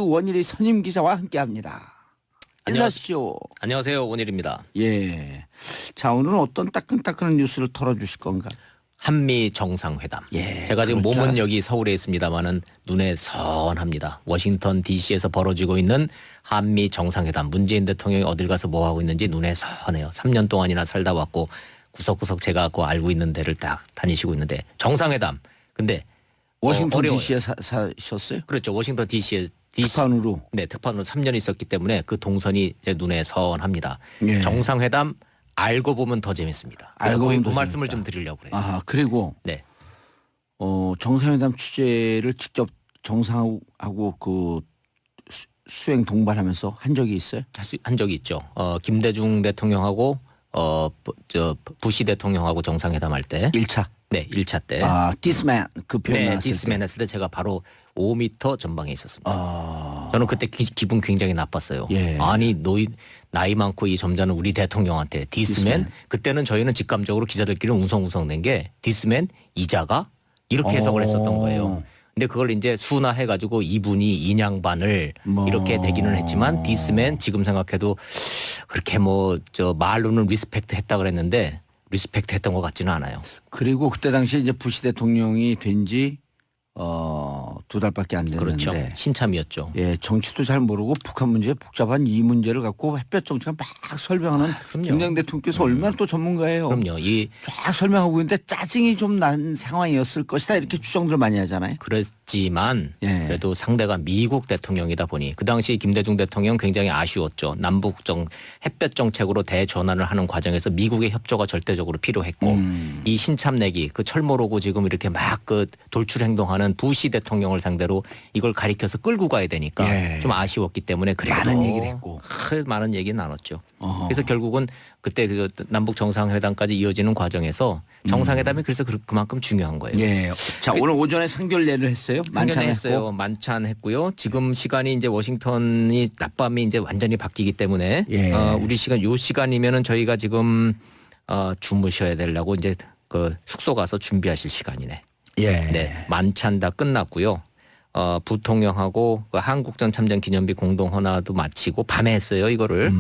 원일이 선임 기자와 함께합니다. 인사쇼. 안녕하세요. 원일입니다. 예. 자, 오늘은 어떤 따끈따끈한 뉴스를 털어주실 건가? 한미 정상회담. 예, 제가 지금 그럴 줄 몸은 여기 서울에 있습니다만은 눈에 선합니다. 워싱턴 DC에서 벌어지고 있는 한미 정상회담. 문재인 대통령이 어딜 가서 뭐 하고 있는지 눈에 선해요. 3년 동안이나 살다 왔고 구석구석 제가 알고 있는 데를 딱 다니시고 있는데 정상회담. 근데 워싱턴 어려워요. DC에 사셨어요? 그렇죠. 워싱턴 DC에 특판으로. 네, 특판으로 3년 있었기 때문에 그 동선이 제 눈에 선합니다. 예. 정상회담 알고 보면 더 재밌습니다. 그래서 알고 보면 그 더 말씀을 재밌다. 좀 드리려고 그래요. 아, 그리고 네. 정상회담 취재를 직접 정상하고 그 수행 동반하면서 한 적이 있어요? 한 적이 있죠. 김대중 대통령하고 부시 대통령하고 정상회담할 때 1차. 네, 1차 때. 아, 디스맨 그 표현 네, 나왔을 디스맨 때. 했을 때 제가 바로 5m 전방에 있었습니다. 아, 저는 그때 기분 굉장히 나빴어요. 예. 아니, 나이 많고 이 점잖은 우리 대통령한테 디스맨? 그때는 저희는 직감적으로 기자들끼리 웅성웅성 낸 게 디스맨 이자가 이렇게 해석을 했었던 거예요. 근데 그걸 이제 순화해가지고 이분이 인양반을 이렇게 대기는 했지만 디스맨 지금 생각해도 그렇게 말로는 리스펙트 했다 그랬는데 리스펙트 했던 것 같지는 않아요. 그리고 그때 당시에 이제 부시 대통령이 된 지 2달밖에 안 됐는데. 그렇죠. 신참이었죠. 예, 정치도 잘 모르고 북한 문제 복잡한 이 문제를 갖고 햇볕 정책을 막 설명하는 그럼요. 김대중 대통령께서 얼마나 또 전문가예요. 그럼요. 쫙 설명하고 있는데 짜증이 좀 난 상황이었을 것이다 이렇게 추정들 많이 하잖아요. 그랬지만 예. 그래도 상대가 미국 대통령이다 보니 그 당시 김대중 대통령 굉장히 아쉬웠죠. 남북 햇볕 정책으로 대전환을 하는 과정에서 미국의 협조가 절대적으로 필요했고 이 신참내기 그 철모로고 지금 이렇게 막 그 돌출 행동하는 부시 대통령을 상대로 이걸 가리켜서 끌고 가야 되니까 예. 좀 아쉬웠기 때문에 그래도 많은 얘기를 했고. 많은 얘기 나눴죠. 어허. 그래서 결국은 그때 그 남북 정상회담까지 이어지는 과정에서 정상회담이 그래서 그만큼 중요한 거예요. 예. 자, 오늘 오전에 상견례를 했어요. 만찬했어요. 만찬했고. 만찬했고요. 지금 시간이 이제 워싱턴이 낮밤이 이제 완전히 바뀌기 때문에 예. 우리 시간 요 시간이면은 저희가 지금 주무셔야 되려고 이제 그 숙소 가서 준비하실 시간이네. 예. 네, 만찬 다 끝났고요. 부통령하고 그 한국전 참전 기념비 공동 헌화도 마치고 밤에 했어요 이거를.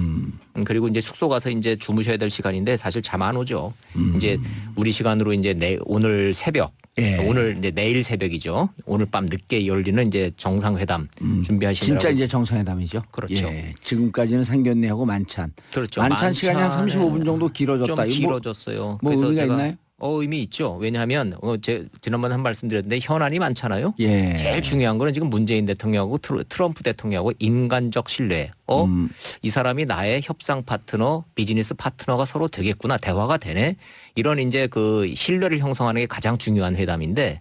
그리고 이제 숙소 가서 이제 주무셔야 될 시간인데 사실 잠 안 오죠. 이제 우리 시간으로 이제 오늘 새벽. 예. 오늘 이제 내일 새벽이죠. 오늘 밤 늦게 열리는 이제 정상회담 준비하시느라고. 진짜 이제 정상회담이죠. 그렇죠. 예. 지금까지는 상견례하고 만찬. 그렇죠. 만찬 시간이 한 35분 정도 좀 길어졌다. 이거 길어졌어요. 뭐 그래서 의미가 제가 있나요? 의미 있죠. 왜냐하면 지난번에 한 말씀 드렸는데 현안이 많잖아요. 예. 제일 중요한 거는 지금 문재인 대통령하고 트럼프 대통령하고 인간적 신뢰. 이 사람이 나의 협상 파트너, 비즈니스 파트너가 서로 되겠구나. 대화가 되네. 이런 이제 그 신뢰를 형성하는 게 가장 중요한 회담인데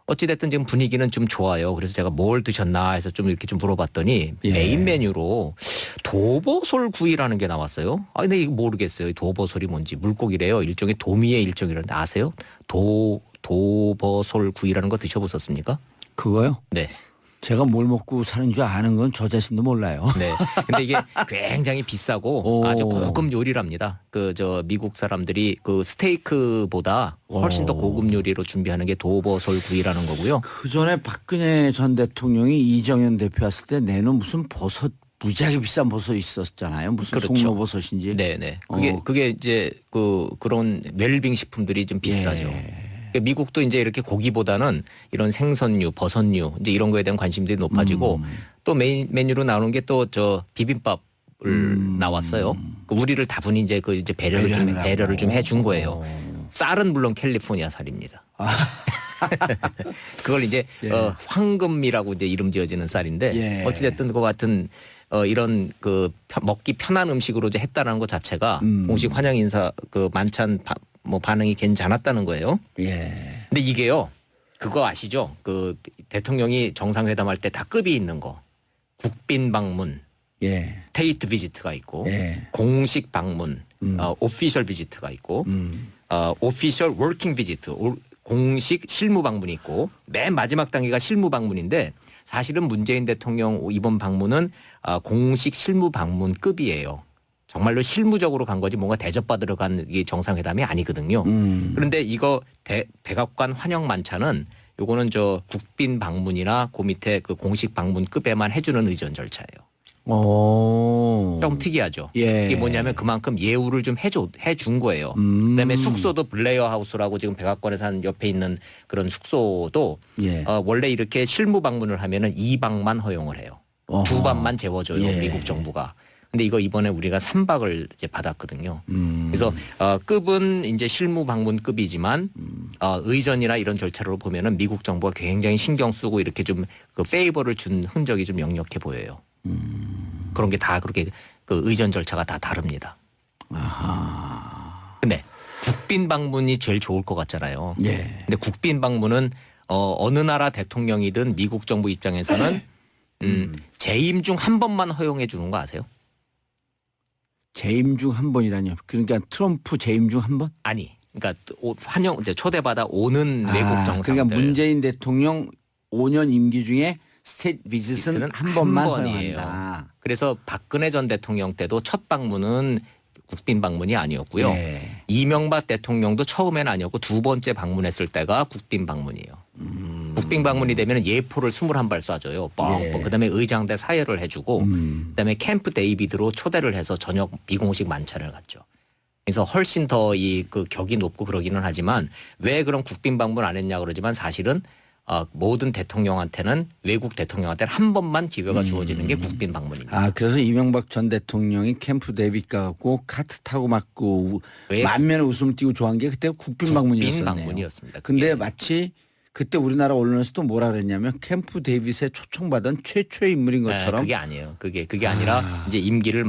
어찌됐든 지금 분위기는 좀 좋아요. 그래서 제가 뭘 드셨나 해서 좀 이렇게 좀 물어봤더니 예. 메인 메뉴로 도버솔 구이라는 게 나왔어요. 아, 근데 이거 모르겠어요. 도버솔이 뭔지. 물고기래요. 일종의 도미의 일종이라는데 아세요? 도버솔 구이라는 거 드셔보셨습니까? 그거요? 네. 제가 뭘 먹고 사는 줄 아는 건 저 자신도 몰라요. 네. 근데 이게 굉장히 비싸고 오. 아주 고급 요리랍니다. 미국 사람들이 그 스테이크보다 훨씬 더 고급 요리로 준비하는 게 도버솔 구이라는 거고요. 그 전에 박근혜 전 대통령이 이정현 대표 왔을 때 내놓은 무슨 버섯 무지하게 비싼 버섯 있었잖아요. 무슨 그렇죠. 송로버섯인지. 네네. 어. 그게 이제 그런 웰빙 식품들이 좀 비싸죠. 예. 그러니까 미국도 이제 이렇게 고기보다는 이런 생선류, 버섯류 이제 이런 거에 대한 관심들이 높아지고 또 메인 메뉴로 나오는 게 또 비빔밥을 나왔어요. 그 우리를 다분히 이제 이제 배려를 좀 해준 거예요. 쌀은 물론 캘리포니아 쌀입니다. 그걸 이제 예. 황금이라고 이제 이름 지어지는 쌀인데 예. 어찌됐든 그 같은 이런 먹기 편한 음식으로 이제 했다는 것 자체가 공식 환영 인사 만찬 반응이 괜찮았다는 거예요. 예. 근데 이게요, 그거 아시죠? 그 대통령이 정상회담할 때 다 급이 있는 거. 국빈 방문, 예. 스테이트 비지트가 있고, 예. 공식 방문, 오피셜 비지트가 있고, 오피셜 워킹 비지트, 공식 실무 방문이 있고, 맨 마지막 단계가 실무 방문인데 사실은 문재인 대통령 이번 방문은 공식 실무 방문급이에요. 정말로 실무적으로 간 거지 뭔가 대접받으러 간 이 정상회담이 아니거든요. 그런데 이거 백악관 환영 만찬은 요거는 저 국빈 방문이나 그 밑에 그 공식 방문급에만 해주는 의전 절차예요. 좀 특이하죠. 예. 이게 뭐냐면 그만큼 예우를 좀 해준 거예요. 그다음에 숙소도 블레어 하우스라고 지금 백악관에서 한 옆에 있는 그런 숙소도 예. 원래 이렇게 실무 방문을 하면은 2박만 허용을 해요. 어허. 2박만 재워줘요. 예. 미국 정부가. 근데 이거 이번에 우리가 3박을 이제 받았거든요. 그래서 급은 이제 실무 방문급이지만 의전이나 이런 절차로 보면은 미국 정부가 굉장히 신경 쓰고 이렇게 좀 그 페이버를 준 흔적이 좀 역력해 보여요. 그런 게 다 그렇게 그 의전 절차가 다 다릅니다. 근데 국빈 방문이 제일 좋을 것 같잖아요. 예. 근데 국빈 방문은 어느 나라 대통령이든 미국 정부 입장에서는 재임 중 한 번만 허용해 주는 거 아세요? 재임 중 한 번이라뇨. 그러니까 트럼프 재임 중 한 번? 아니, 그러니까 환영 이제 초대받아 오는 외국 정상들. 그러니까 문재인 대통령 5년 임기 중에 스테이트 비짓은 한 번만 허용한다. 그래서 박근혜 전 대통령 때도 첫 방문은 국빈 방문이 아니었고요. 예. 이명박 대통령도 처음에는 아니었고 두 번째 방문했을 때가 국빈 방문이에요. 국빈 방문이 되면 예포를 21발 쏴줘요. 뻥뻥. 예. 그다음에 의장대 사회를 해주고 그다음에 캠프 데이비드로 초대를 해서 저녁 비공식 만찬을 갖죠. 그래서 훨씬 더 이 그 격이 높고 그러기는 하지만 왜 그런 국빈 방문 안 했냐 그러지만 사실은 모든 대통령한테는 외국 대통령한테는 한 번만 기회가 주어지는 게 국빈 방문입니다. 그래서 이명박 전 대통령이 캠프 데이빗 가고 카트 타고 맞고 만면에 웃음을 띠고 좋아한 게 그때 국빈 방문이었었네요. 방문이었습니다. 근데 그게. 마치 그때 우리나라 언론에서도 뭐라 그랬냐면 캠프 데이빗에 초청받은 최초의 인물인 것처럼. 그게 아니에요. 그게 아니라 이제 임기를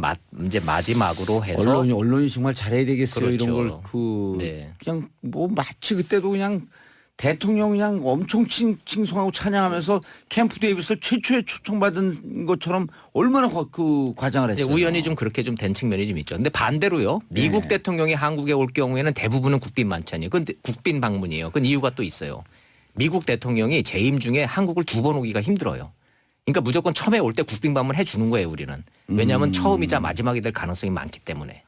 이제 마지막으로 해서 언론이 정말 잘해야 되겠어요. 그렇죠. 이런 걸 네. 그냥 뭐 마치 그때도 그냥 대통령 그냥 엄청 칭송하고 찬양하면서 캠프 데이빗을 최초에 초청받은 것처럼 얼마나 그 과장을 했어요. 우연히 좀 그렇게 좀 된 측면이 좀 있죠. 근데 반대로요. 미국 네. 대통령이 한국에 올 경우에는 대부분은 국빈 만찬이에요. 그건 국빈 방문이에요. 그건 이유가 또 있어요. 미국 대통령이 재임 중에 한국을 두 번 오기가 힘들어요. 그러니까 무조건 처음에 올 때 국빈 방문 해주는 거예요, 우리는. 왜냐하면 처음이자 마지막이 될 가능성이 많기 때문에.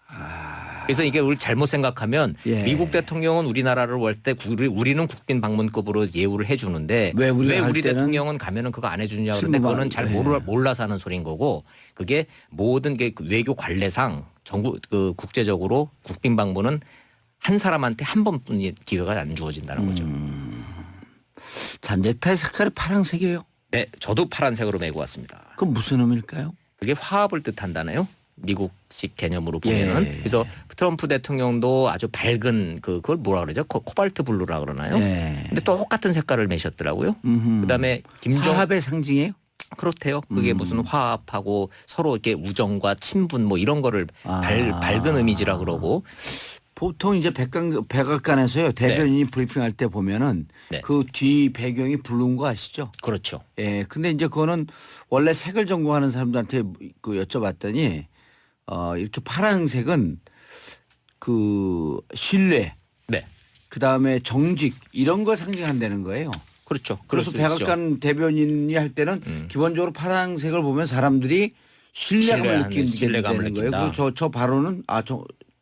그래서 이게 우리 잘못 생각하면 예. 미국 대통령은 우리나라를 올 때 우리는 국빈 방문급으로 예우를 해주는데 왜 왜 갈 우리 때는 대통령은 가면은 그거 안 해주냐 그런데 실무만, 그거는 잘 몰라서 하는 소리인 거고 그게 모든 게 외교 관례상 전국 그 국제적으로 국빈 방문은 한 사람한테 한 번뿐이 기회가 안 주어진다는 거죠. 자, 넥타이 색깔이 파란색이에요. 네, 저도 파란색으로 메고 왔습니다. 그건 무슨 의미일까요? 그게 화합을 뜻한다네요. 미국식 개념으로 보면은. 예. 그래서 트럼프 대통령도 아주 밝은 그걸 뭐라 그러죠? 코발트 블루라 그러나요? 예. 근데 똑같은 색깔을 매셨더라고요. 그다음에 화합의 상징이에요? 그렇대요. 그게 무슨 화합하고 서로 이렇게 우정과 친분 뭐 이런 거를 밝은 이미지라 그러고 보통 이제 백악관에서요 대변인이 브리핑할 때 보면은 네. 그 뒤 배경이 블루인 거 아시죠? 그렇죠. 예. 근데 이제 그거는 원래 색을 전공하는 사람들한테 그 여쭤봤더니 이렇게 파란색은 그 신뢰, 네. 그 다음에 정직 이런 걸 상징한다는 거예요. 그렇죠. 그래서 그럴 수 있죠. 백악관 대변인이 할 때는 기본적으로 파란색을 보면 사람들이 신뢰감을 느끼게 되는 거예요. 그리고 저 발언은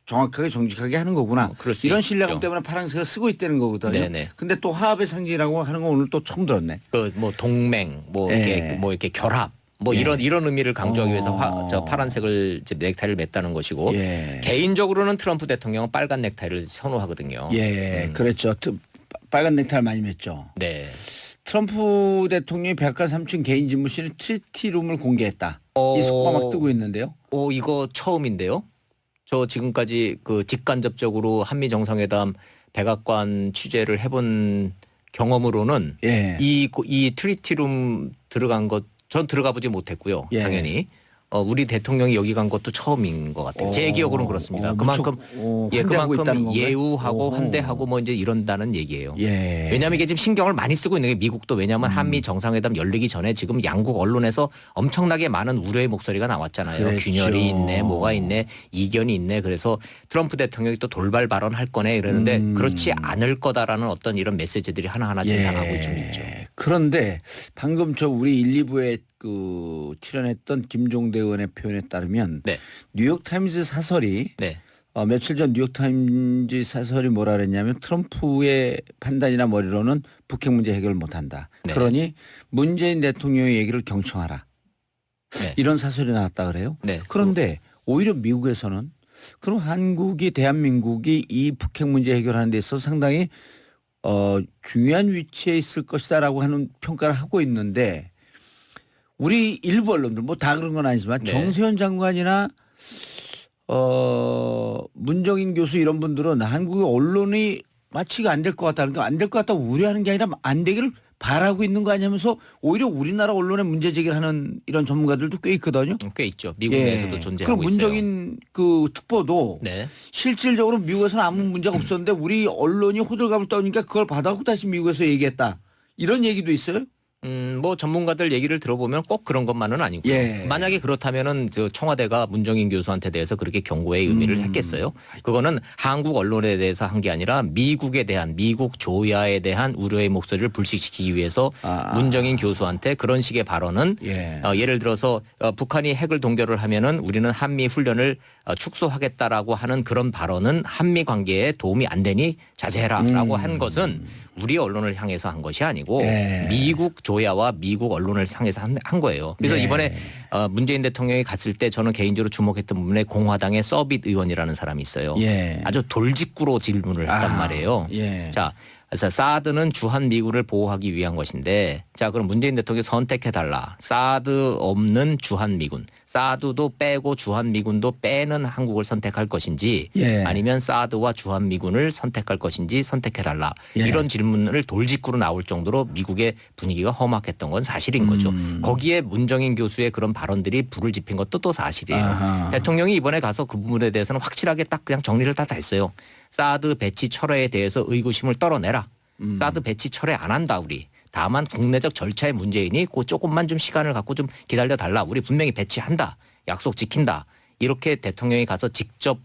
정확하게 정직하게 하는 거구나. 그럴 수 이런 있죠. 신뢰감 때문에 파란색을 쓰고 있다는 거거든요. 네네. 근데 또 화합의 상징이라고 하는 건 오늘 또 처음 들었네. 그 뭐 동맹, 뭐 예. 이렇게 결합, 뭐 예. 이런 의미를 강조하기 위해서 저 파란색을 이제 넥타이를 맸다는 것이고 예. 개인적으로는 트럼프 대통령은 빨간 넥타이를 선호하거든요. 예, 그랬죠. 빨간 넥타이를 많이 맸죠. 네. 트럼프 대통령이 백악관 3층 개인 집무실에 트리티룸을 공개했다. 이 속보가 막 뜨고 있는데요. 이거 처음인데요. 저 지금까지 그 직간접적으로 한미 정상회담 백악관 취재를 해본 경험으로는 예. 이 트리티룸 들어간 것 전 들어가 보지 못했고요. 예. 당연히 우리 대통령이 여기 간 것도 처음인 것 같아요. 제 기억으로는 그렇습니다. 그만큼 환대하고 있다는 그만큼 건가요? 예우하고 오호. 환대하고 뭐 이제 이런다는 얘기예요. 예. 왜냐하면 이게 지금 신경을 많이 쓰고 있는 게 미국도 왜냐하면 한미 정상회담 열리기 전에 지금 양국 언론에서 엄청나게 많은 우려의 목소리가 나왔잖아요. 그랬죠. 균열이 있네, 뭐가 있네, 이견이 있네. 그래서 트럼프 대통령이 또 돌발 발언할 거네 이러는데 그렇지 않을 거다라는 어떤 이런 메시지들이 하나하나 진단하고 좀 있죠. 그런데 방금 저 우리 1, 2부에 그 출연했던 김종대 의원의 표현에 따르면 네. 뉴욕타임즈 사설이 네. 며칠 전 뉴욕타임즈 사설이 뭐라 그랬냐면 트럼프의 판단이나 머리로는 북핵 문제 해결을 못한다. 네. 그러니 문재인 대통령의 얘기를 경청하라. 네. 이런 사설이 나왔다 그래요. 네. 그런데 오히려 미국에서는 그럼 대한민국이 이 북핵 문제 해결하는 데 있어서 상당히 중요한 위치에 있을 것이다라고 하는 평가를 하고 있는데 우리 일부 언론들 뭐 다 그런 건 아니지만 네. 정세현 장관이나 문정인 교수 이런 분들은 한국의 언론이 마치가 안 될 것 같다. 그러니까 안 될 것 같다고 우려하는 게 아니라 안 되기를 바라고 있는 거 아니면서 오히려 우리나라 언론에 문제 제기를 하는 이런 전문가들도 꽤 있거든요. 꽤 있죠. 미국 내에서도 존재하고 그럼 있어요. 문정인 그 특보도 네. 실질적으로 미국에서는 아무 문제가 없었는데 우리 언론이 호들갑을 떠니까 그걸 받아갖고 다시 미국에서 얘기했다. 이런 얘기도 있어요? 뭐 전문가들 얘기를 들어보면 꼭 그런 것만은 아니고 예. 만약에 그렇다면은 저 청와대가 문정인 교수한테 대해서 그렇게 경고의 의미를 했겠어요. 그거는 한국 언론에 대해서 한 게 아니라 미국에 대한 미국 조야에 대한 우려의 목소리를 불식시키기 위해서 문정인 교수한테 그런 식의 발언은 예를 들어서 북한이 핵을 동결을 하면은 우리는 한미 훈련을 축소하겠다라고 하는 그런 발언은 한미 관계에 도움이 안 되니 자제해라라고 한 것은 우리 언론을 향해서 한 것이 아니고 미국 조야와 미국 언론을 향해서 한 거예요. 그래서 이번에 문재인 대통령이 갔을 때 저는 개인적으로 주목했던 부분에 공화당의 서빗 의원이라는 사람이 있어요. 아주 돌직구로 질문을 했단 말이에요. 자, 그래서 사드는 주한 미군을 보호하기 위한 것인데 자 그럼 문재인 대통령이 선택해달라. 사드 없는 주한 미군. 사드도 빼고 주한 미군도 빼는 한국을 선택할 것인지 아니면 사드와 주한 미군을 선택할 것인지 선택해달라. 이런 질문을 돌직구로 나올 정도로 미국의 분위기가 험악했던 건 사실인 거죠. 거기에 문정인 교수의 그런 발언들이 불을 지핀 것도 또 사실이에요. 대통령이 이번에 가서 그 부분에 대해서는 확실하게 딱 그냥 정리를 다 했어요. 사드 배치 철회에 대해서 의구심을 떨어내라. 사드 배치 철회 안 한다 우리. 다만 국내적 절차의 문제이니 그 조금만 좀 시간을 갖고 좀 기다려달라. 우리 분명히 배치한다. 약속 지킨다. 이렇게 대통령이 가서 직접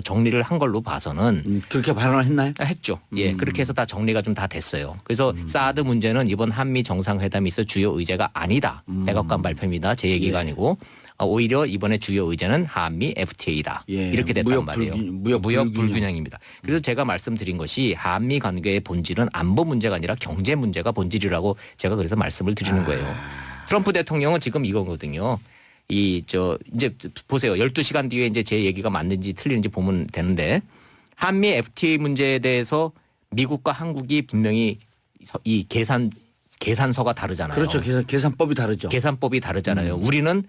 정리를 한 걸로 봐서는 그렇게 발언을 했나요? 했죠. 예, 그렇게 해서 다 정리가 좀 다 됐어요. 그래서 사드 문제는 이번 한미 정상회담이 있어 주요 의제가 아니다. 백악관 발표입니다. 제 얘기가 아니고 오히려 이번에 주요 의제는 한미 FTA다. 이렇게 됐단 말이에요. 무역 불균형입니다. 그래서 제가 말씀드린 것이 한미 관계의 본질은 안보 문제가 아니라 경제 문제가 본질이라고 제가 그래서 말씀을 드리는 거예요. 트럼프 대통령은 지금 이거거든요. 이제 보세요. 12시간 뒤에 이제 제 얘기가 맞는지 틀리는지 보면 되는데 한미 FTA 문제에 대해서 미국과 한국이 분명히 이 계산서가 다르잖아요. 그렇죠. 계산법이 다르죠. 계산법이 다르잖아요. 우리는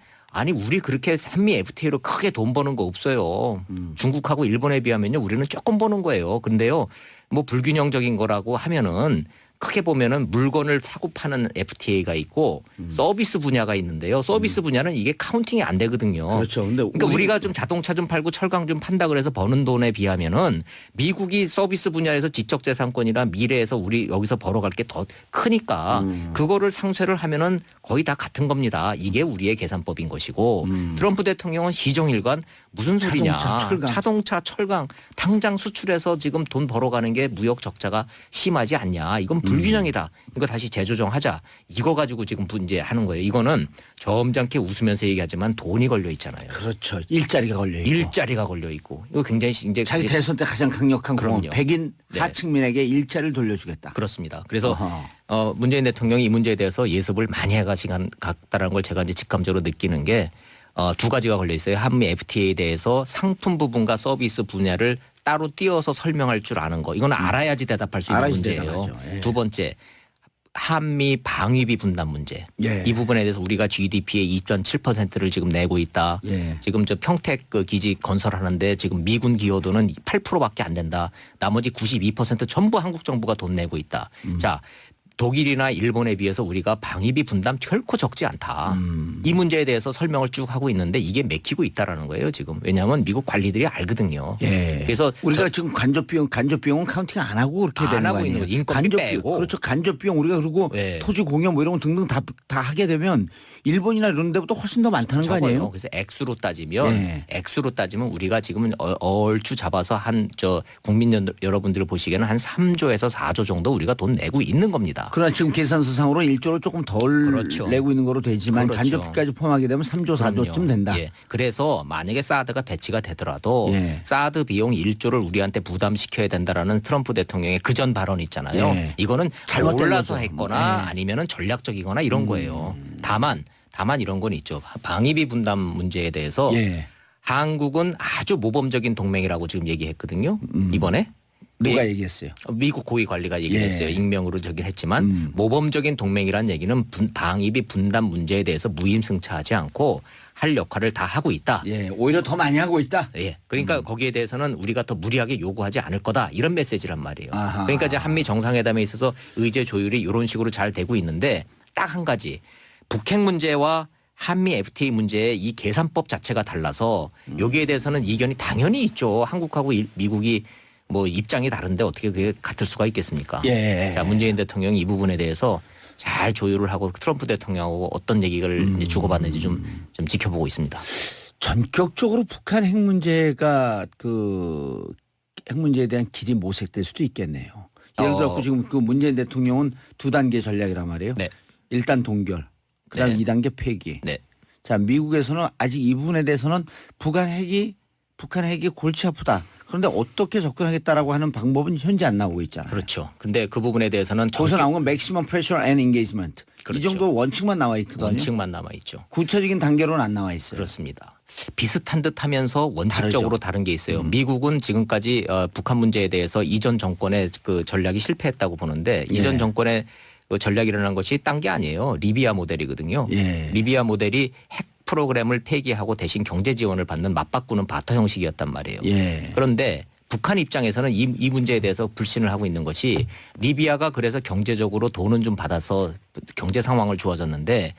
우리 그렇게 한미 FTA로 크게 돈 버는 거 없어요. 중국하고 일본에 비하면요. 우리는 조금 버는 거예요. 근데요. 뭐 불균형적인 거라고 하면은 크게 보면은 물건을 사고 파는 FTA가 있고 서비스 분야가 있는데요. 서비스 분야는 이게 카운팅이 안 되거든요. 그렇죠. 근데 그러니까 우리가 좀 자동차 좀 팔고 철강 좀 판다 그래서 버는 돈에 비하면은 미국이 서비스 분야에서 지적재산권이나 미래에서 우리 여기서 벌어갈 게 더 크니까 그거를 상쇄를 하면은 거의 다 같은 겁니다. 이게 우리의 계산법인 것이고 트럼프 대통령은 시종일관 무슨 소리냐. 자동차, 철강 당장 수출해서 지금 돈 벌어가는 게 무역 적자가 심하지 않냐. 이건 불균형이다. 이거 다시 재조정하자. 이거 가지고 지금 문제하는 거예요. 이거는 점잖게 웃으면서 얘기하지만 돈이 걸려 있잖아요. 그렇죠. 일자리가 걸려 있고. 일자리가 걸려 있고. 이거 굉장히 이제 자기 대선 때 가장 강력한 공언. 백인 하층민에게 일자리를 돌려주겠다. 그렇습니다. 그래서 문재인 대통령이 이 문제에 대해서 예습을 많이 해가시다는 걸 제가 이제 직감적으로 느끼는 게 두 가지가 걸려 있어요. 한미 FTA에 대해서 상품 부분과 서비스 분야를 따로 띄어서 설명할 줄 아는 거. 이건 알아야지 대답할 수 있는 문제예요. 두 번째. 한미 방위비 분담 문제. 이 부분에 대해서 우리가 GDP의 2.7%를 지금 내고 있다. 지금 저 평택 그 기지 건설하는데 지금 미군 기여도는 8%밖에 안 된다. 나머지 92% 전부 한국 정부가 돈 내고 있다. 자, 독일이나 일본에 비해서 우리가 방위비 분담 결코 적지 않다. 이 문제에 대해서 설명을 쭉 하고 있는데 이게 맥히고 있다라는 거예요 지금. 왜냐하면 미국 관리들이 알거든요. 그래서 우리가 지금 간접 비용은 카운팅 안 하고 그렇게 되는 거 아니에요. 인건비 빼고. 그렇죠. 간접 비용 우리가 그리고 토지 공여 뭐 이런 거 등등 다 하게 되면 일본이나 이런 데보다 훨씬 더 많다는 거 아니에요? 그래서 액수로 따지면 우리가 지금 얼추 잡아서 국민 여러분들 보시기에는 한 3조에서 4조 정도 우리가 돈 내고 있는 겁니다. 됩니다. 그러나 지금 계산서상으로 1조를 조금 덜 그렇죠. 내고 있는 거로 되지만 그렇죠. 간접비까지 포함하게 되면 3조, 4조쯤 된다. 예. 그래서 만약에 사드가 배치가 되더라도 예. 사드 비용 1조를 우리한테 부담시켜야 된다라는 트럼프 대통령의 그전 발언 있잖아요. 예. 이거는 잘못된 몰라서 거죠. 했거나 예. 아니면은 전략적이거나 이런 거예요. 다만 이런 건 있죠. 방위비 분담 문제에 대해서 예. 한국은 아주 모범적인 동맹이라고 지금 얘기했거든요. 이번에. 누가 예. 얘기했어요? 미국 고위 관리가 얘기했어요. 예. 익명으로 저긴 했지만 모범적인 동맹이라는 얘기는 방위비 분담 문제에 대해서 무임승차하지 않고 할 역할을 다 하고 있다. 예, 오히려 더 많이 하고 있다. 예. 그러니까 거기에 대해서는 우리가 더 무리하게 요구하지 않을 거다. 이런 메시지란 말이에요. 아하. 그러니까 이제 한미 정상회담에 있어서 의제 조율이 이런 식으로 잘 되고 있는데 딱 한 가지 북핵 문제와 한미 FTA 문제의 이 계산법 자체가 달라서 여기에 대해서는 이견이 당연히 있죠. 한국하고 미국이 뭐 입장이 다른데 어떻게 그게 같을 수가 있겠습니까? 예. 자, 문재인 대통령이 이 부분에 대해서 잘 조율을 하고 트럼프 대통령하고 어떤 얘기를 이제 주고받는지 좀 지켜보고 있습니다. 전격적으로 북한 핵 문제가 그 핵 문제에 대한 길이 모색될 수도 있겠네요. 예를 들어 지금 그 문재인 대통령은 2단계 전략이란 말이에요. 네. 일단 동결, 그다음 네. 2단계 폐기. 네. 자, 미국에서는 아직 이 부분에 대해서는 북한 핵이 골치 아프다. 그런데 어떻게 접근하겠다라고 하는 방법은 현재 안 나오고 있잖아요. 그렇죠. 근데 그 부분에 대해서는 거기서 나온 건 maximum pressure and engagement. 그렇죠. 이 정도 원칙만 나와 있거든요. 원칙만 남아 있죠. 구체적인 단계로는 안 나와 있어요. 그렇습니다. 비슷한 듯하면서 원칙적으로 다른 게 있어요. 미국은 지금까지 북한 문제에 대해서 이전 정권의 그 전략이 실패했다고 보는데 예. 이전 정권의 그 전략이라는 것이 딴 게 아니에요. 리비아 모델이거든요. 예. 리비아 모델이 핵 프로그램을 폐기하고 대신 경제 지원을 받는 맞바꾸는 바터 형식이었단 말이에요. 예. 그런데 북한 입장에서는 이 문제에 대해서 불신을 하고 있는 것이 리비아가 그래서 경제적으로 돈은 좀 받아서 경제 상황을 좋아졌는데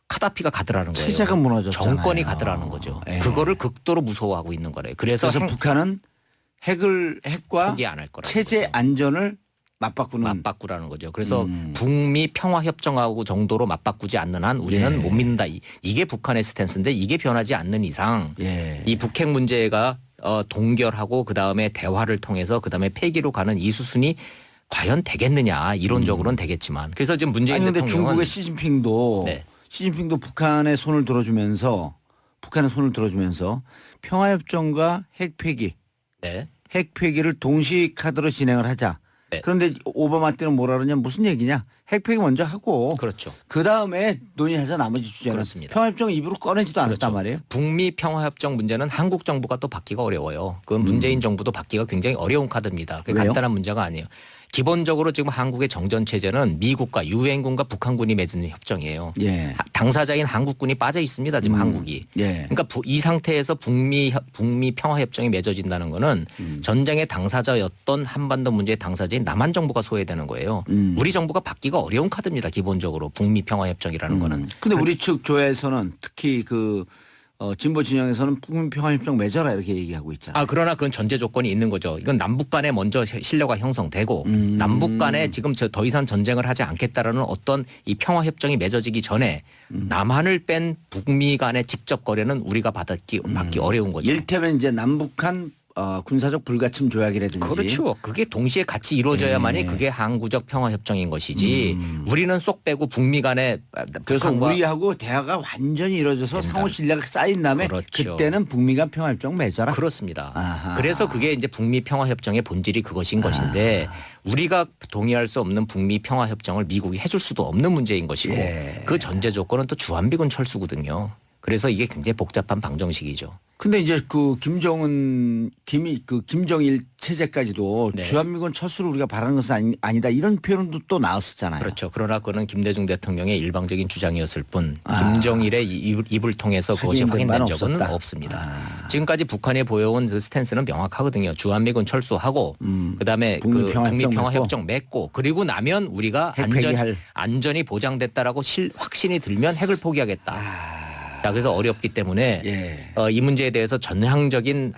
카다피가 가더라는 거예요. 체제가 무너졌잖아요. 정권이 가더라는 거죠. 예. 그거를 극도로 무서워하고 있는 거래요. 그래서 북한은 핵과 포기 안 할 거라는 체제 거죠. 안전을 맞바꾸는 맞바꾸라는 거죠. 그래서 북미 평화 협정하고 정도로 맞바꾸지 않는 한 우리는 예. 못 믿는다. 이게 북한의 스탠스인데 이게 변하지 않는 이상 예. 이 북핵 문제가 동결하고 그다음에 대화를 통해서 그다음에 폐기로 가는 이 수순이 과연 되겠느냐 이론적으로는 되겠지만 그래서 지금 문재인 아니 근데 대통령은 중국의 시진핑도 네. 북한의 손을 들어주면서 평화협정과 핵 폐기 네. 핵 폐기를 동시 카드로 진행을 하자. 네. 그런데 오바마 때는 뭐라 그러냐 무슨 얘기냐 핵 폐기 먼저 하고 그렇죠. 그 다음에 논의하자 나머지 주제는 그렇습니다. 평화협정 입으로 꺼내지도 않았단 그렇죠. 말이에요. 북미 평화협정 문제는 한국 정부가 또 받기가 어려워요. 그건 문재인 정부도 받기가 굉장히 어려운 카드입니다. 그게 왜요? 간단한 문제가 아니에요. 기본적으로 지금 한국의 정전 체제는 미국과 유엔군과 북한군이 맺은 협정이에요. 예. 당사자인 한국군이 빠져 있습니다. 지금 한국이. 예. 그러니까 이 상태에서 북미 평화 협정이 맺어진다는 거는 전쟁의 당사자였던 한반도 문제의 당사자인 남한 정부가 소외되는 거예요. 우리 정부가 받기가 어려운 카드입니다. 기본적으로 북미 평화 협정이라는 거는. 근데 우리 측 조에서는 특히 진보 진영에서는 북미 평화협정 맺어라 이렇게 얘기하고 있잖아요. 그러나 그건 전제 조건이 있는 거죠. 이건 남북 간에 먼저 신뢰가 형성되고 남북 간에 지금 더 이상 전쟁을 하지 않겠다라는 어떤 이 평화 협정이 맺어지기 전에 남한을 뺀 북미 간의 직접 거래는 우리가 받기 어려운 거죠. 일테면 이제 남북한 군사적 불가침 조약이라든지. 그렇죠. 그게 동시에 같이 이루어져야만이 예. 그게 항구적 평화 협정인 것이지. 우리는 쏙 빼고 북미 간에 그래서 북한과 우리하고 대화가 완전히 이루어져서 된다. 상호 신뢰가 쌓인 다음에 그렇죠. 그때는 북미 간 평화협정 맺어라. 그렇습니다. 아하. 그래서 그게 이제 북미 평화 협정의 본질이 그것인 것인데 우리가 동의할 수 없는 북미 평화 협정을 미국이 해줄 수도 없는 문제인 것이고 예. 그 전제 조건은 또 주한미군 철수거든요. 그래서 이게 굉장히 복잡한 방정식이죠. 근데 이제 김정일 체제까지도 네. 주한미군 철수를 우리가 바라는 것은 아니다 이런 표현도 또 나왔었잖아요. 그렇죠. 그러나 그거는 김대중 대통령의 일방적인 주장이었을 뿐 김정일의 입을 통해서 그것이 확인된 바는 확인된 적은 없었다. 없습니다. 지금까지 북한이 보여온 그 스탠스는 명확하거든요. 주한미군 철수하고 그다음에 북미 평화협정 협정 맺고 그리고 나면 우리가 핵 폐기할. 안전이 보장됐다라고 확신이 들면 핵을 포기하겠다. 자, 그래서 어렵기 때문에 예. 이 문제에 대해서 전향적인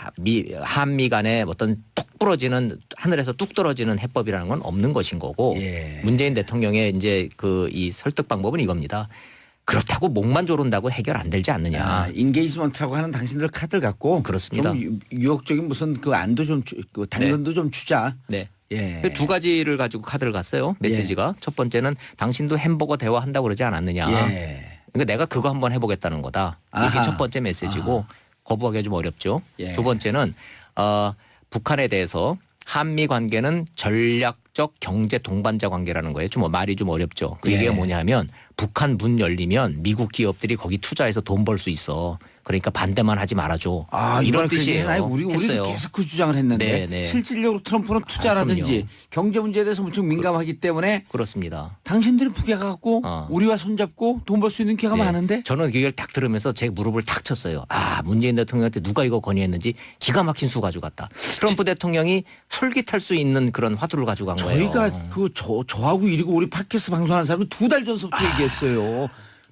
한미 간의 어떤 뚝 부러지는 하늘에서 뚝 떨어지는 해법이라는 건 없는 것인 거고 예. 문재인 대통령의 이제 이 설득 방법은 이겁니다. 그렇다고 목만 조른다고 해결 안 되지 않느냐. 인게이지먼트라고 하는 당신들 카드를 갖고 그렇습니다. 좀 유혹적인 무슨 그 안도 좀 당근도 좀 주자. 네. 예. 두 가지를 가지고 카드를 갔어요. 메시지가. 첫 번째는 당신도 햄버거 대화한다고 그러지 않았느냐. 예. 그러니까 내가 그거 한번 해보겠다는 거다. 이게 아하. 첫 번째 메시지고 거부하기가 좀 어렵죠. 예. 두 번째는 북한에 대해서 한미 관계는 전략적 경제 동반자 관계라는 거예요. 좀 말이 좀 어렵죠. 그 예. 얘기가 뭐냐면 북한 문 열리면 미국 기업들이 거기 투자해서 돈 벌 수 있어. 그러니까 반대만 하지 말아줘. 이런 뜻이에요. 우리도 했어요. 계속 그 주장을 했는데 네. 실질적으로 트럼프는 투자라든지 그럼요. 경제 문제에 대해서 엄청 민감하기 때문에 그렇습니다. 당신들이 북에 가갖고 어. 우리와 손잡고 돈 벌 수 있는 기회가 네. 많은데 저는 그걸 딱 들으면서 제 무릎을 탁 쳤어요. 문재인 대통령한테 누가 이거 건의했는지 기가 막힌 수 가지고 갔다. 트럼프 대통령이 솔깃할 수 있는 그런 화두를 가지고 간 거예요. 저희가 저하고 이리고 우리 팟캐스트 방송하는 사람은 2달 전서부터 얘기했어요.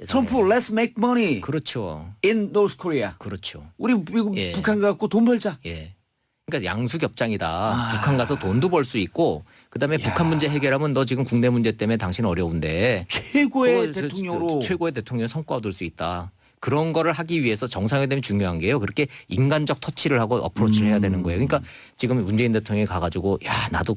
트럼프 let's make money 그렇죠. in North Korea. 그렇죠. 우리 미국 예. 북한 가갖고 돈 벌자. 예. 그러니까 양수겹장이다. 북한 가서 돈도 벌 수 있고 그다음에 북한 문제 해결하면 너 지금 국내 문제 때문에 당신 어려운데 최고의 그거 대통령으로 최고의 대통령 성과 얻을 수 있다. 그런 거를 하기 위해서 정상회담이 중요한 게요. 그렇게 인간적 터치를 하고 어프로치를 해야 되는 거예요. 그러니까 지금 문재인 대통령이 가가지고 야 나도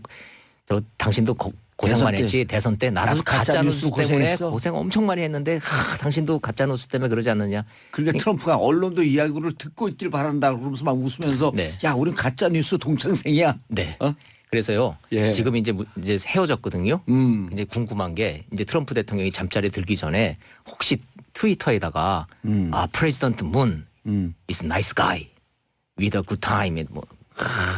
당신도 고생만 대선 때. 했지 대선 때 나도 가짜 뉴스 때문에 고생했어. 고생 엄청 많이 했는데 당신도 가짜 뉴스 때문에 그러지 않느냐. 그러니까 트럼프가 언론도 이야기를 듣고 있길 바란다 그러면서 막 웃으면서 네. 야 우린 가짜 뉴스 동창생이야. 네. 어? 그래서요. 예. 지금 이제 헤어졌거든요. 음. 이제 궁금한 게 이제 트럼프 대통령이 잠자리에 들기 전에 혹시 트위터에다가 프레지던트 문 is nice guy with a good time 뭐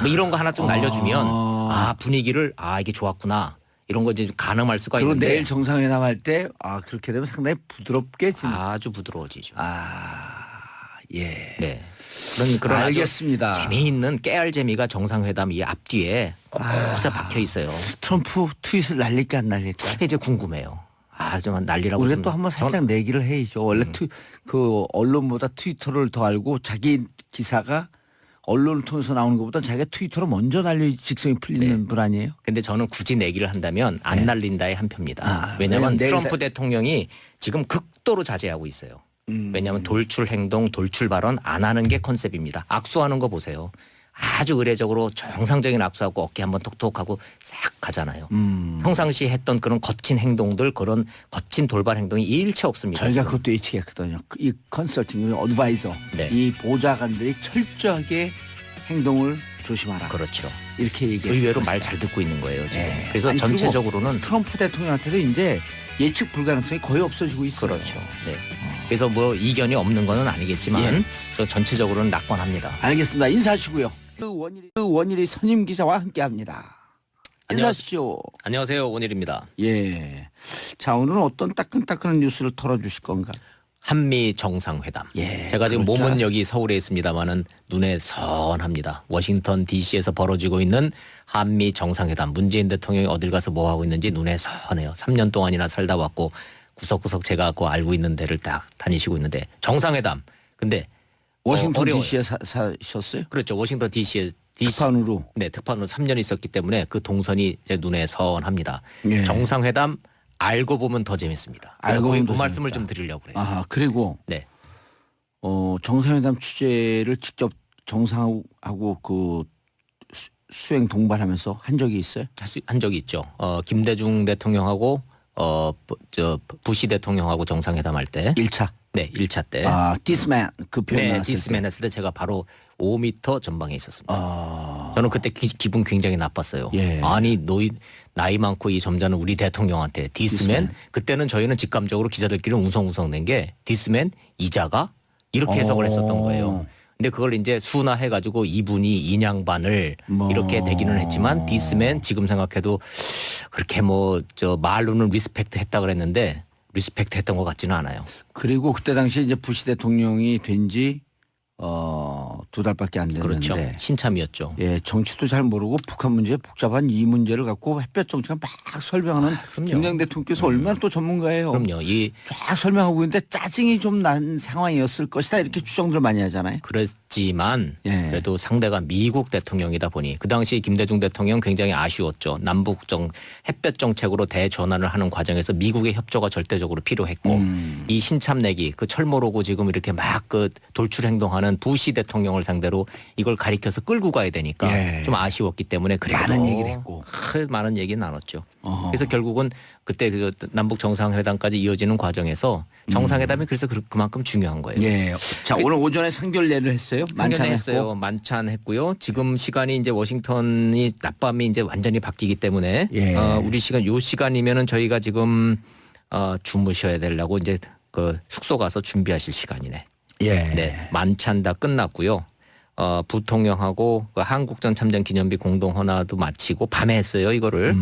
이런 거 하나 좀 날려주면 분위기를 이게 좋았구나 이런 거 이제 가늠할 수가 그리고 있는데 내일 정상회담 할 때 그렇게 되면 상당히 부드럽게 아주 부드러워지죠. 예. 네. 그런 아주 알겠습니다. 재미있는 깨알 재미가 정상회담 이 앞뒤에 곳곳에 박혀 있어요. 트럼프 트윗을 날릴까 안 날릴까? 이제 궁금해요. 좀 난리라고. 우리가 좀 또 한번 살짝 내기를 해야죠. 원래 그 언론보다 트위터를 더 알고 자기 기사가 언론을 통해서 나오는 것보다 자기가 트위터로 먼저 날려 직성이 풀리는 분 아니에요? 근데 저는 굳이 내기를 한다면 안 날린다의 한 표입니다. 왜냐하면 내일 트럼프 대통령이 지금 극도로 자제하고 있어요. 왜냐하면 돌출 행동, 돌출 발언 안 하는 게 컨셉입니다. 악수하는 거 보세요. 아주 의례적으로 정상적인 악수하고 어깨 한번 톡톡하고 싹 가잖아요. 평상시 했던 그런 거친 행동들 그런 거친 돌발 행동이 일체 없습니다. 저희가 지금. 그것도 예측했거든요. 이 컨설팅, 어드바이저, 네. 이 보좌관들이 철저하게 행동을 조심하라. 그렇죠. 이렇게 얘기했어요. 의외로 말 잘 듣고 있는 거예요. 지금. 네. 그래서 아니, 그리고 전체적으로는 트럼프 대통령한테도 이제 예측 불가능성이 거의 없어지고 있어요. 그렇죠. 네. 그래서 뭐 이견이 없는 건 아니겠지만 예. 저 전체적으로는 낙관합니다. 알겠습니다. 인사하시고요. 원일이 선임 기자와 함께합니다. 인사하시죠. 안녕하세요. 원일입니다. 예. 자 오늘은 어떤 따끈따끈한 뉴스를 털어주실 건가? 한미 정상회담. 예, 제가 지금 그럴 줄 몸은 알았어요. 여기 서울에 있습니다마는 눈에 선합니다. 워싱턴 DC에서 벌어지고 있는 한미 정상회담. 문재인 대통령이 어딜 가서 뭐 하고 있는지 눈에 선해요. 3년 동안이나 살다 왔고 구석구석 제가 알고 있는 데를 딱 다니시고 있는데 정상회담. 근데 워싱턴 어려워요. DC에 사셨어요? 그렇죠. 워싱턴 DC에 특파원으로. 네, 특파원으로 3년 있었기 때문에 그 동선이 제 눈에 선합니다. 예. 정상회담 알고 보면 더 재밌습니다. 알고 보면 그 더 말씀을 재밌다. 좀 드리려고 그래요. 그리고 네. 정상회담 취재를 직접 정상하고 그 수행 동반하면서 한 적이 있어요? 한 적이 있죠. 김대중 대통령하고 부시 대통령하고 정상회담할 때 1차. 네, 1차 때. This man 그 표현 네, 나왔을 때. 디스맨 했을 때 제가 바로 5m 전방에 있었습니다. 저는 그때 기분 굉장히 나빴어요. 예. 아니 나이 많고 이 점잖은 우리 대통령한테 디스맨. 그때는 저희는 직감적으로 기자들끼리 웅성웅성 낸 게 디스맨 이자가 이렇게 해석을 했었던 거예요. 근데 그걸 이제 순화해가지고 이분이 인양반을 이렇게 대기는 했지만 디스맨 지금 생각해도 그렇게 말로는 리스펙트 했다 그랬는데 리스펙트 했던 것 같지는 않아요. 그리고 그때 당시에 이제 부시 대통령이 된지 2달밖에 안 됐는데. 그렇죠. 신참이었죠. 예, 정치도 잘 모르고 북한 문제 복잡한 이 문제를 갖고 햇볕 정치가 막 설명하는 그럼요. 김대중 대통령께서 얼마나 또 전문가예요. 그럼요. 쫙 설명하고 있는데 짜증이 좀 난 상황이었을 것이다 이렇게 추정들 많이 하잖아요. 맞지만 예. 그래도 상대가 미국 대통령이다 보니 그 당시 김대중 대통령 굉장히 아쉬웠죠. 남북 햇볕 정책으로 대전환을 하는 과정에서 미국의 협조가 절대적으로 필요했고 이 신참내기 그 철모로고 지금 이렇게 막 그 돌출 행동하는 부시 대통령을 상대로 이걸 가리켜서 끌고 가야 되니까 예. 좀 아쉬웠기 때문에 그래도 많은 얘기를 했고. 많은 얘기 나눴죠. 어허. 그래서 결국은 그때 그 남북 정상회담까지 이어지는 과정에서 정상회담이 그래서 그만큼 중요한 거예요. 예. 자, 오늘 오전에 상견례를 했어요. 만찬했어요. 만찬했고. 만찬했고요. 지금 시간이 이제 워싱턴이 낮밤이 이제 완전히 바뀌기 때문에 예. 우리 시간 요 시간이면은 저희가 지금 주무셔야 되려고 이제 그 숙소 가서 준비하실 시간이네. 예. 네, 만찬 다 끝났고요. 부통령하고 그 한국전 참전 기념비 공동 헌화도 마치고 밤에 했어요 이거를.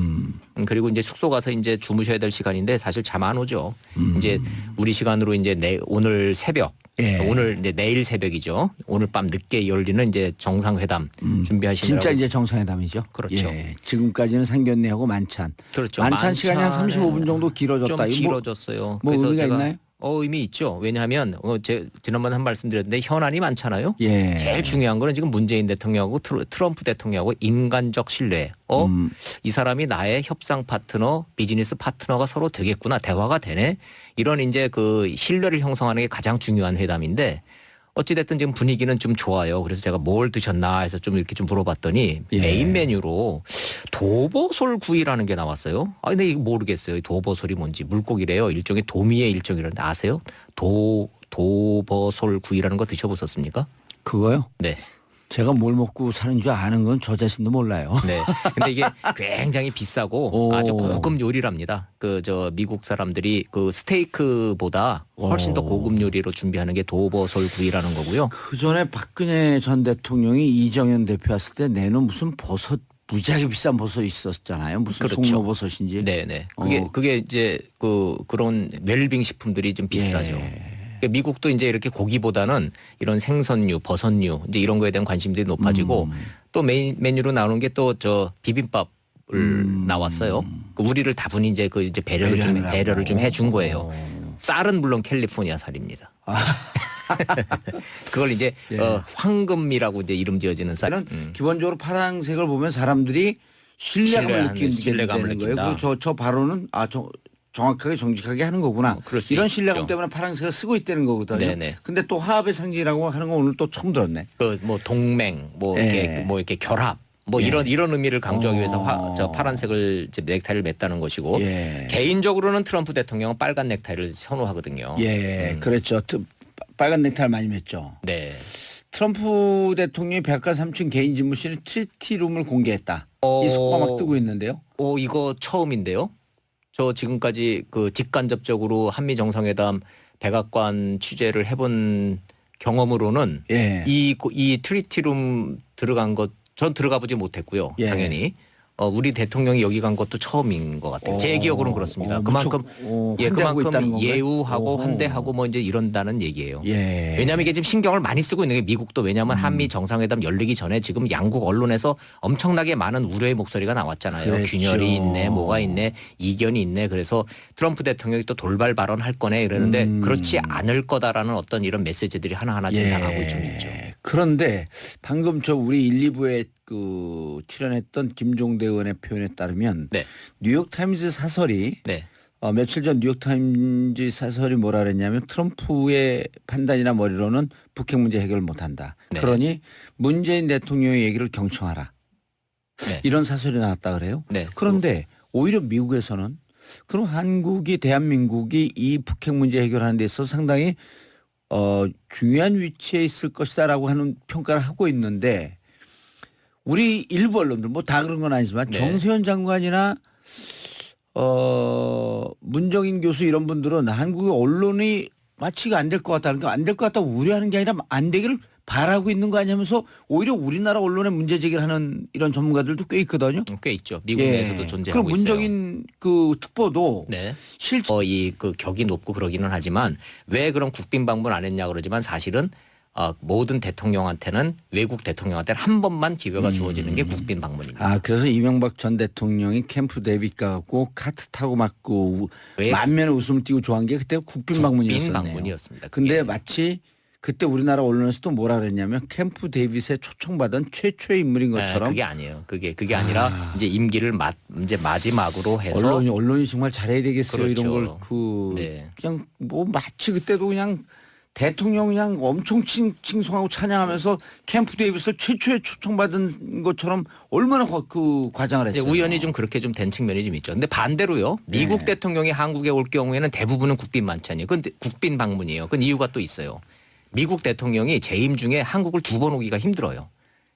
그리고 이제 숙소 가서 이제 주무셔야 될 시간인데 사실 잠 안 오죠. 이제 우리 시간으로 이제 오늘 새벽. 예. 오늘 이제 내일 새벽이죠. 오늘 밤 늦게 열리는 이제 정상회담 준비하시느라고. 진짜 이제 정상회담이죠. 그렇죠. 예. 지금까지는 상견례하고 만찬. 그렇죠. 만찬 시간이 한 만찬은 35분 정도 길어졌다. 좀 이거 길어졌어요. 뭐 그래서 의미가 제가 있나요? 의미 있죠. 왜냐하면 지난번에 한 말씀 드렸는데 현안이 많잖아요. 예. 제일 중요한 거는 지금 문재인 대통령하고 트럼프 대통령하고 인간적 신뢰. 이 사람이 나의 협상 파트너, 비즈니스 파트너가 서로 되겠구나. 대화가 되네. 이런 이제 그 신뢰를 형성하는 게 가장 중요한 회담인데 어찌됐든 지금 분위기는 좀 좋아요. 그래서 제가 뭘 드셨나 해서 좀 이렇게 좀 물어봤더니 예. 메인 메뉴로 도버솔 구이라는 게 나왔어요. 아, 근데 이거 모르겠어요. 도버솔이 뭔지. 물고기래요. 일종의 도미의 일종이라는데 아세요? 도버솔 구이라는 거 드셔보셨습니까? 그거요? 네. 제가 뭘 먹고 사는 줄 아는 건 저 자신도 몰라요. 네. 근데 이게 굉장히 비싸고 오. 아주 고급 요리랍니다. 그 미국 사람들이 그 스테이크보다 훨씬 더 고급 요리로 준비하는 게 도버솔 구이라는 거고요. 그 전에 박근혜 전 대통령이 이정현 대표 왔을 때 내는 무슨 버섯 무지하게 비싼 버섯 있었잖아요. 무슨 그렇죠. 송로버섯인지. 네네. 어. 그게 이제 그런 웰빙 식품들이 좀 비싸죠. 예. 그러니까 미국도 이제 이렇게 고기보다는 이런 생선류, 버섯류 이제 이런 거에 대한 관심들이 높아지고 또 메인 메뉴로 나오는 게 또 비빔밥을 나왔어요. 그 우리를 다분히 이제 이제 배려를 좀 해준 거예요. 쌀은 물론 캘리포니아 쌀입니다. 그걸 이제 예. 황금이라고 이제 이름 지어지는 쌀. 쌀은 기본적으로 파란색을 보면 사람들이 신뢰감을 느끼게 신뢰감을 되는 거예요. 느낀다. 그리고 저 발언은 정확하게 정직하게 하는 거구나. 그럴 수 이런 있죠. 신뢰감 때문에 파란색을 쓰고 있다는 거거든요. 네네. 근데 또 화합의 상징이라고 하는 거 오늘 또 처음 들었네. 그 뭐 동맹, 예. 이렇게 결합, 뭐 예. 이런 의미를 강조하기 위해서 저 파란색을 이제 넥타이를 맸다는 것이고 예. 개인적으로는 트럼프 대통령은 빨간 넥타이를 선호하거든요. 예, 그렇죠. 빨간 넥타이를 많이 맸죠. 네. 트럼프 대통령이 백악관 3층 개인 집무실에 트리티룸을 공개했다. 이 속보가 막 뜨고 있는데요. 이거 처음인데요. 저 지금까지 그 직간접적으로 한미 정상회담 백악관 취재를 해본 경험으로는 예. 이 트리티룸 들어간 것 전 들어가 보지 못했고요. 예. 당연히 우리 대통령이 여기 간 것도 처음인 것 같아요. 제 기억으로는 그렇습니다. 그만큼 환대하고 있다는 그만큼 건가요? 예우하고 오호. 환대하고 뭐 이제 이런다는 얘기예요. 예. 왜냐하면 이게 지금 신경을 많이 쓰고 있는 게 미국도 왜냐하면 한미 정상회담 열리기 전에 지금 양국 언론에서 엄청나게 많은 우려의 목소리가 나왔잖아요. 그랬죠. 균열이 있네, 뭐가 있네, 이견이 있네. 그래서 트럼프 대통령이 또 돌발 발언할 거네 이러는데 그렇지 않을 거다라는 어떤 이런 메시지들이 하나하나 지금 나가고 좀 있죠. 그런데 방금 저 우리 1, 2부에 출연했던 김종대 의원의 표현에 따르면 네. 뉴욕타임즈 사설이 네. 며칠 전 뉴욕타임즈 사설이 뭐라 그랬냐면 트럼프의 판단이나 머리로는 북핵 문제 해결을 못한다. 네. 그러니 문재인 대통령의 얘기를 경청하라. 네. 이런 사설이 나왔다 그래요. 네. 그런데 오히려 미국에서는 그럼 대한민국이 이 북핵 문제 해결하는 데 있어서 상당히 중요한 위치에 있을 것이다라고 하는 평가를 하고 있는데 우리 일부 언론들 뭐 다 그런 건 아니지만 네. 정세현 장관이나 문정인 교수 이런 분들은 한국의 언론이 마치 안 될 것 같다는 거 안 될 것 같다고 우려하는 게 아니라 안 되기를 바라고 있는 거 아니면서 오히려 우리나라 언론에 문제 제기를 하는 이런 전문가들도 꽤 있거든요. 꽤 있죠. 미국 내에서도 존재하고 그럼 있어요. 문정인 그 특보도 네. 실제 이 그 격이 높고 그러기는 하지만 왜 그럼 국빈 방문 안 했냐 그러지만 사실은 모든 대통령한테는 외국 대통령한테는 한 번만 기회가 주어지는 게 국빈 방문입니다. 그래서 이명박 전 대통령이 캠프 데이빗 가고 카트 타고 맞고 왜? 만면에 웃음을 띄고 좋아한 게 그때 국빈 방문이었었네요. 방문이었습니다. 근데 그게. 마치 그때 우리나라 언론에서도 뭐라 그랬냐면 캠프 데이빗에 초청받은 최초의 인물인 네, 것처럼 그게 아니에요. 그게 아니라 이제 임기를 이제 마지막으로 해서 언론이 정말 잘해야 되겠어요. 그렇죠. 이런 걸 네. 그냥 뭐 마치 그때도 그냥 대통령 그냥 엄청 칭송하고 찬양하면서 캠프 데이빗을 최초에 초청받은 것처럼 얼마나 그 과장을 이제 했어요. 우연히 좀 그렇게 좀 된 측면이 좀 있죠. 근데 반대로요. 미국 네. 대통령이 한국에 올 경우에는 대부분은 국빈 만찬이에요. 그건 국빈 방문이에요. 그건 이유가 또 있어요. 미국 대통령이 재임 중에 한국을 2번 오기가 힘들어요.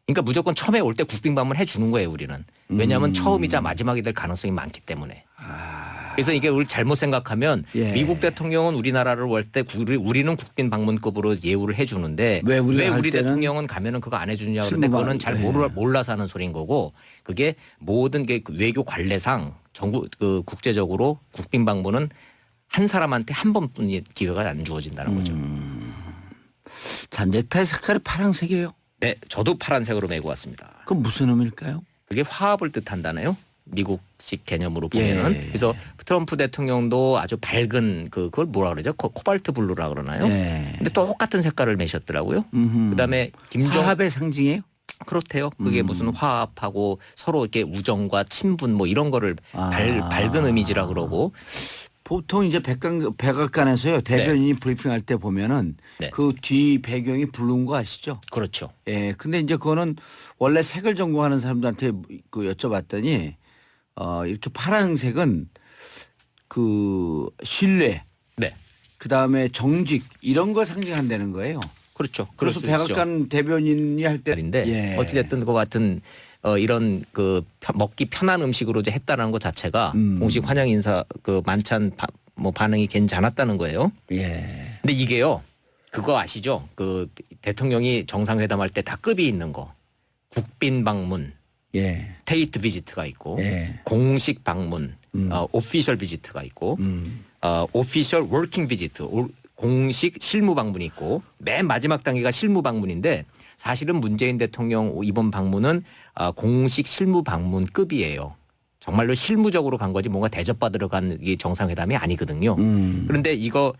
그러니까 무조건 처음에 올 때 국빈 방문 해주는 거예요, 우리는. 왜냐하면 처음이자 마지막이 될 가능성이 많기 때문에. 그래서 이게 우리 잘못 생각하면 예. 미국 대통령은 우리나라를 올 때 우리는 국빈 방문급으로 예우를 해주는데 왜 우리 대통령은 가면은 그거 안 해주냐 그러는데 실무 그거는 잘 몰라서 하는 소리인 거고 그게 모든 게 외교 관례상 국제적으로 국빈 방문은 한 사람한테 한 번뿐이 기회가 안 주어진다는 거죠. 자, 넥타이 색깔이 파란색이에요. 네, 저도 파란색으로 메고 왔습니다. 그건 무슨 의미일까요? 그게 화합을 뜻한다네요. 미국식 개념으로 보면은. 예. 그래서 트럼프 대통령도 아주 밝은 그걸 뭐라 그러죠? 코발트 블루라 그러나요? 예. 근데 똑같은 색깔을 매셨더라고요. 그다음에 화합의 상징이에요? 그렇대요. 그게 무슨 화합하고 서로 이렇게 우정과 친분 뭐 이런 거를 밝은 이미지라 그러고 보통 이제 백악관에서요 대변인이 브리핑할 때 보면은 네. 그 뒤 배경이 블루인 거 아시죠? 그렇죠. 예. 근데 이제 그거는 원래 색을 전공하는 사람들한테 그 여쭤봤더니 이렇게 파란색은 그 신뢰, 네. 그 다음에 정직 이런 걸 상징한다는 거예요. 그렇죠. 그래서 그럴 수 있죠. 백악관 대변인이 할 때 인데 어찌됐든 그거 같은 이런 먹기 편한 음식으로 이제 했다는 것 자체가 공식 환영 인사 만찬 반응이 괜찮았다는 거예요. 예. 근데 이게요. 그거 아시죠? 그 대통령이 정상회담할 때 다 급이 있는 거. 국빈 방문, 예. 스테이트 비지트가 있고 예. 공식 방문, 오피셜 비지트가 있고 오피셜 워킹 비지트, 공식 실무 방문이 있고 맨 마지막 단계가 실무 방문인데 사실은 문재인 대통령 이번 방문은 공식 실무 방문급이에요. 정말로 실무적으로 간 거지 뭔가 대접받으러 간 이 정상회담이 아니거든요. 그런데 이거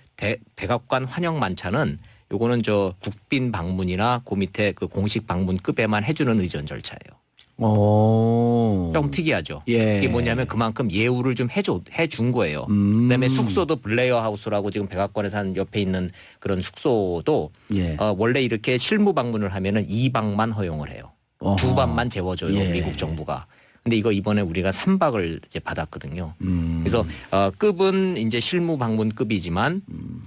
백악관 환영 만찬은 요거는 저 국빈 방문이나 그 밑에 그 공식 방문급에만 해주는 의전 절차예요. 오. 조금 특이하죠. 예. 이게 뭐냐면 그만큼 예우를 좀 해준 거예요. 그다음에 숙소도 블레어 하우스라고 지금 백악관에서 한 옆에 있는 그런 숙소도 예. 원래 이렇게 실무 방문을 하면은 2박만 허용을 해요. 어허. 2밤만 재워줘요. 예. 미국 정부가. 근데 이거 이번에 우리가 3박을 이제 받았거든요. 그래서 급은 이제 실무 방문급이지만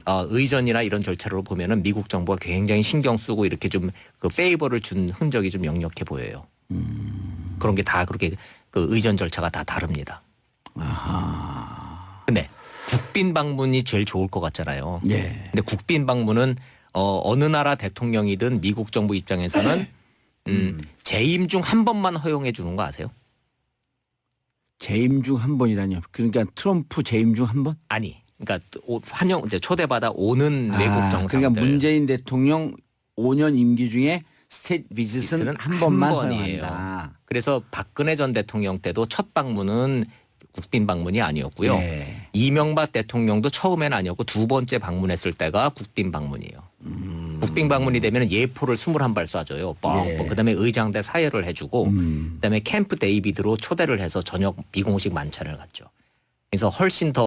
의전이나 이런 절차로 보면은 미국 정부가 굉장히 신경 쓰고 이렇게 좀 그 페이버를 준 흔적이 좀 역력해 보여요. 그런 게 다 그렇게 그 의전 절차가 다 다릅니다. 아하. 근데 국빈 방문이 제일 좋을 것 같잖아요. 예. 근데 국빈 방문은 어느 나라 대통령이든 미국 정부 입장에서는 재임 중 한 번만 허용해 주는 거 아세요? 재임 중 한 번이라뇨. 그러니까 트럼프 재임 중 한 번? 아니. 그러니까 환영 이제 초대받아 오는 외국 정상들. 그러니까 문재인 대통령 5년 임기 중에 스테이트 비짓은 한 번만 번이에요. 허용한다. 그래서 박근혜 전 대통령 때도 첫 방문은 국빈 방문이 아니었고요. 예. 이명박 대통령도 처음에는 아니었고 두 번째 방문했을 때가 국빈 방문이에요. 국빈 방문이 되면 예포를 21발 쏴줘요. 예. 그다음에 의장대 사회를 해주고 그다음에 캠프 데이비드로 초대를 해서 저녁 비공식 만찬을 갖죠. 그래서 훨씬 더